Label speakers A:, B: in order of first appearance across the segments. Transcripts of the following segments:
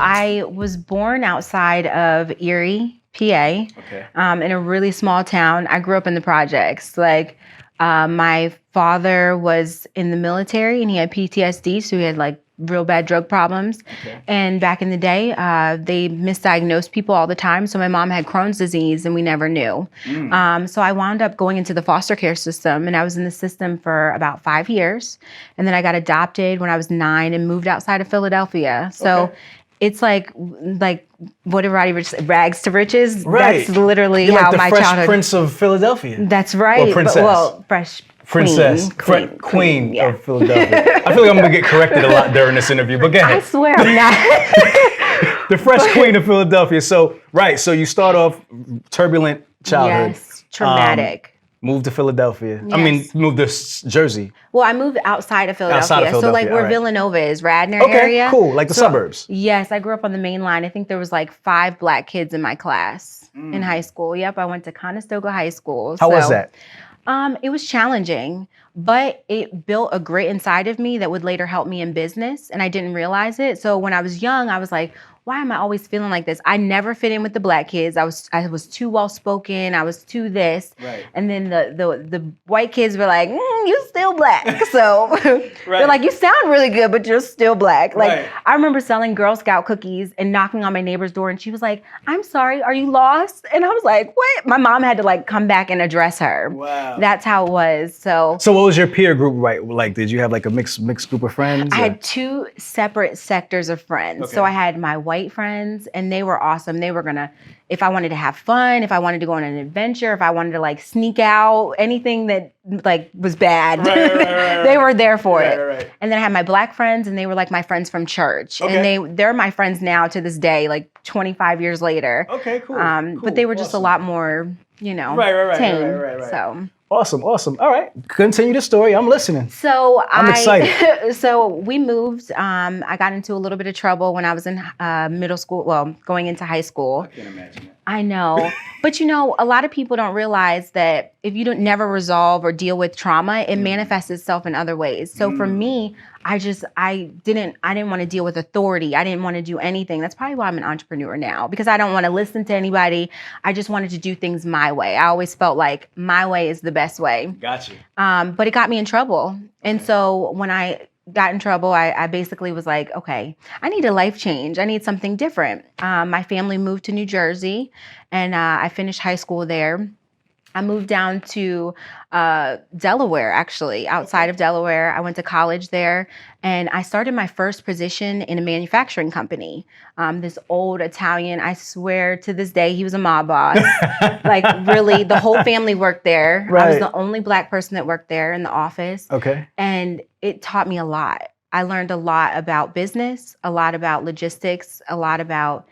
A: I was born outside of Erie, PA, in a really small town. I grew up in the projects. My father was in the military and he had PTSD, so he had like real bad drug problems. And back in the day, they misdiagnosed people all the time. So my mom had Crohn's disease and we never knew. So I wound up going into the foster care system, and I was in the system for about 5 years. And then I got adopted when I was 9 and moved outside of Philadelphia. So it's like what everybody rags to riches.
B: Right.
A: That's literally
B: You're
A: how
B: like the
A: my
B: Fresh
A: childhood.
B: Prince of Philadelphia.
A: That's right.
B: Or princess.
A: Fresh
B: Princess. Queen of Philadelphia. I feel like I'm going to get corrected a lot during this interview, but go ahead.
A: I swear I'm not.
B: The Fresh Queen of Philadelphia. So you start off turbulent childhood.
A: Yes, traumatic.
B: Moved to Philadelphia.
A: Yes.
B: I mean, moved to Jersey.
A: Well, I moved outside of Philadelphia.
B: Outside of Philadelphia,
A: So where
B: all right.
A: Villanova is, Radnor area.
B: Okay, cool. Like the suburbs.
A: Yes, I grew up on the main line. I think there was like 5 black kids in my class in high school. Yep, I went to Conestoga High School.
B: How was that?
A: It was challenging, but it built a grit inside of me that would later help me in business, and I didn't realize it. So when I was young, I was like, why am I always feeling like this? I never fit in with the black kids. I was too well spoken. I was too this.
B: Right.
A: And then the white kids were like, you still black. So they're like, you sound really good, but you're still black. Like I remember selling Girl Scout cookies and knocking on my neighbor's door, and she was like, I'm sorry, are you lost? And I was like, what? My mom had to like come back and address her.
B: Wow.
A: That's how it was. So
B: what was your peer group like? Did you have like a mixed group of friends?
A: I had 2 separate sectors of friends. So I had my white friends, and they were awesome. They were gonna, if I wanted to have fun, if I wanted to go on an adventure, if I wanted to like sneak out, anything that like was bad, they were there for it. Right. And then I had my black friends, and they were like my friends from church, and they're my friends now to this day, like 25 years later.
B: Okay, cool.
A: But they were just a lot more, tame.
B: Right.
A: So.
B: Awesome. All right. Continue the story. I'm listening.
A: So
B: I'm excited.
A: So we moved. I got into a little bit of trouble when I was in middle school. Well, going into high school.
B: I can't imagine it.
A: I know. But a lot of people don't realize that if you don't never resolve or deal with trauma, it manifests itself in other ways. So for me, I didn't want to deal with authority. I didn't want to do anything. That's probably why I'm an entrepreneur now, because I don't want to listen to anybody. I just wanted to do things my way. I always felt like my way is the best way.
B: Gotcha.
A: But it got me in trouble. And so when I got in trouble, I basically was like, okay, I need a life change. I need something different. My family moved to New Jersey, and I finished high school there. I moved down to Delaware, actually, outside of Delaware. I went to college there, and I started my first position in a manufacturing company. This old Italian, I swear to this day, he was a mob boss. Like, really, the whole family worked there.
B: Right.
A: I was the only black person that worked there in the office.
B: Okay.
A: And it taught me a lot. I learned a lot about business, a lot about logistics, a lot about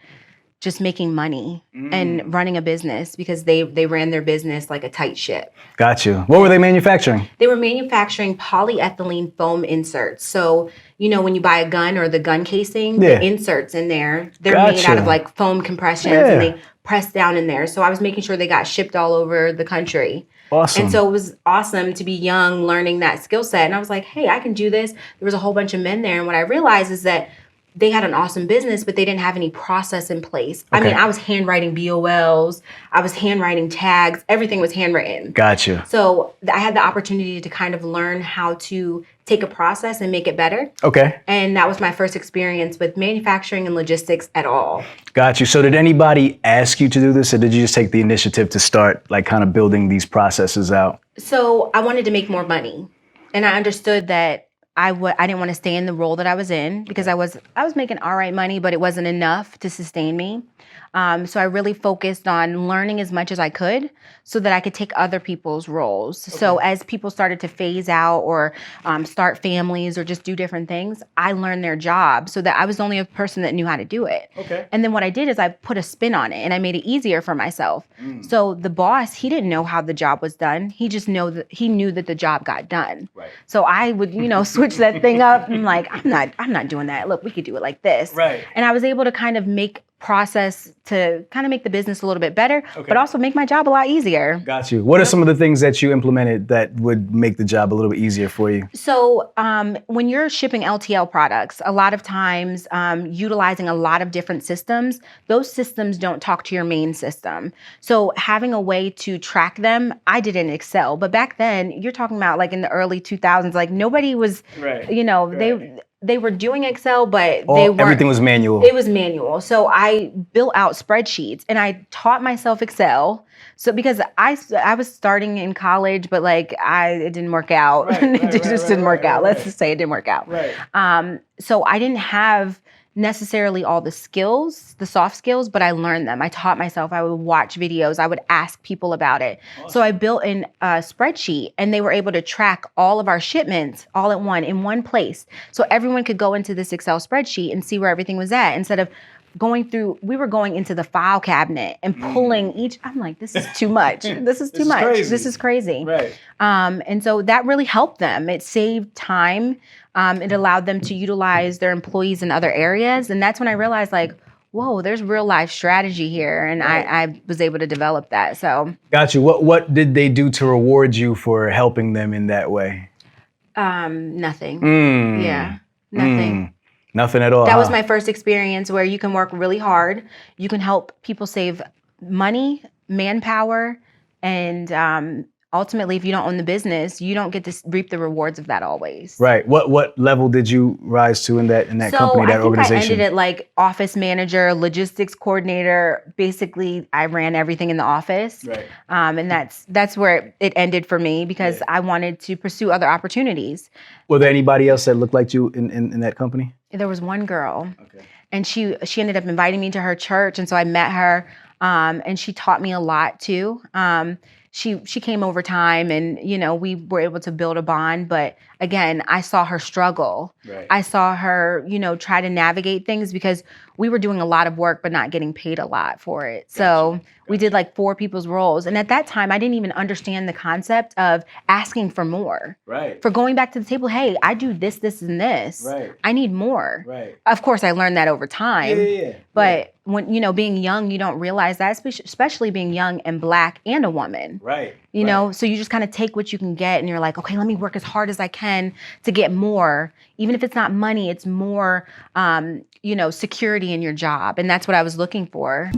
A: just making money and running a business, because they ran their business like a tight ship.
B: Got you. What were they manufacturing?
A: They were manufacturing polyethylene foam inserts. So, when you buy a gun or the gun casing, the inserts in there, they're made out of like foam compressions and they press down in there. So I was making sure they got shipped all over the country.
B: Awesome.
A: And so it was awesome to be young, learning that skill set. And I was like, hey, I can do this. There was a whole bunch of men there. And what I realized is that they had an awesome business, but they didn't have any process in place. Okay. I mean, I was handwriting BOLs. I was handwriting tags. Everything was handwritten.
B: Gotcha.
A: So I had the opportunity to kind of learn how to take a process and make it better.
B: Okay.
A: And that was my first experience with manufacturing and logistics at all.
B: Got you. So did anybody ask you to do this, or did you just take the initiative to start like kind of building these processes out?
A: So I wanted to make more money. And I understood that I didn't want to stay in the role that I was in, because I was making all right money, but it wasn't enough to sustain me. So I really focused on learning as much as I could so that I could take other people's roles. Okay. So as people started to phase out or start families or just do different things, I learned their job so that I was the only person that knew how to do it.
B: Okay.
A: And then what I did is I put a spin on it and I made it easier for myself. So the boss, he didn't know how the job was done. He just knew that the job got done.
B: Right.
A: So I would, switch that thing up. I'm like, I'm not doing that. Look, we could do it like this.
B: Right.
A: And I was able to kind of make process to kind of make the business a little bit better, but also make my job a lot easier.
B: Got you. What are some of the things that you implemented that would make the job a little bit easier for you?
A: So when you're shipping LTL products, a lot of times utilizing a lot of different systems, those systems don't talk to your main system. So having a way to track them, I did in Excel, but back then you're talking about like in the early 2000s, like nobody was, they were doing Excel, but
B: everything was manual.
A: It was manual. So I built out spreadsheets and I taught myself Excel. So because I was starting in college, but like it didn't work out. It just didn't work out. Let's just say it didn't work out. So I didn't have necessarily all the skills, the soft skills, but I learned them. I taught myself. I would watch videos. I would ask people about it. Awesome. So I built in a spreadsheet and they were able to track all of our shipments all in one place. So everyone could go into this Excel spreadsheet and see where everything was at instead of we were going into the file cabinet and pulling each. I'm like, this is too much. This is too much. Crazy. This is crazy.
B: Right.
A: And so that really helped them. It saved time. It allowed them to utilize their employees in other areas. And that's when I realized like, whoa, there's real life strategy here. And I was able to develop that. So.
B: Got you. What did they do to reward you for helping them in that way?
A: Nothing. Yeah, nothing.
B: Nothing at all.
A: That was my first experience where you can work really hard. You can help people save money, manpower, and ultimately, if you don't own the business, you don't get to reap the rewards of that always.
B: Right. What level did you rise to in that company, that organization?
A: I ended at like office manager, logistics coordinator. Basically, I ran everything in the office. Right. And that's where it ended for me because I wanted to pursue other opportunities.
B: Were there anybody else that looked like you in that company?
A: There was one girl, and she ended up inviting me to her church, and so I met her, and she taught me a lot too. She came over time, and we were able to build a bond. But again, I saw her struggle. Right. I saw her, try to navigate things because we were doing a lot of work, but not getting paid a lot for it. Gotcha. So we did like 4 people's roles. And at that time, I didn't even understand the concept of asking for more. Right. For going back to the table, hey, I do this, this, and this. Right. I need more. Right. Of course, I learned that over time. Yeah. But when, being young, you don't realize that, especially being young and Black and a woman. Right. You know, so you just kind of take what you can get and you're like, okay, let me work as hard as I can to get more. Even if it's not money, it's more, security in your job. And that's what I was looking for.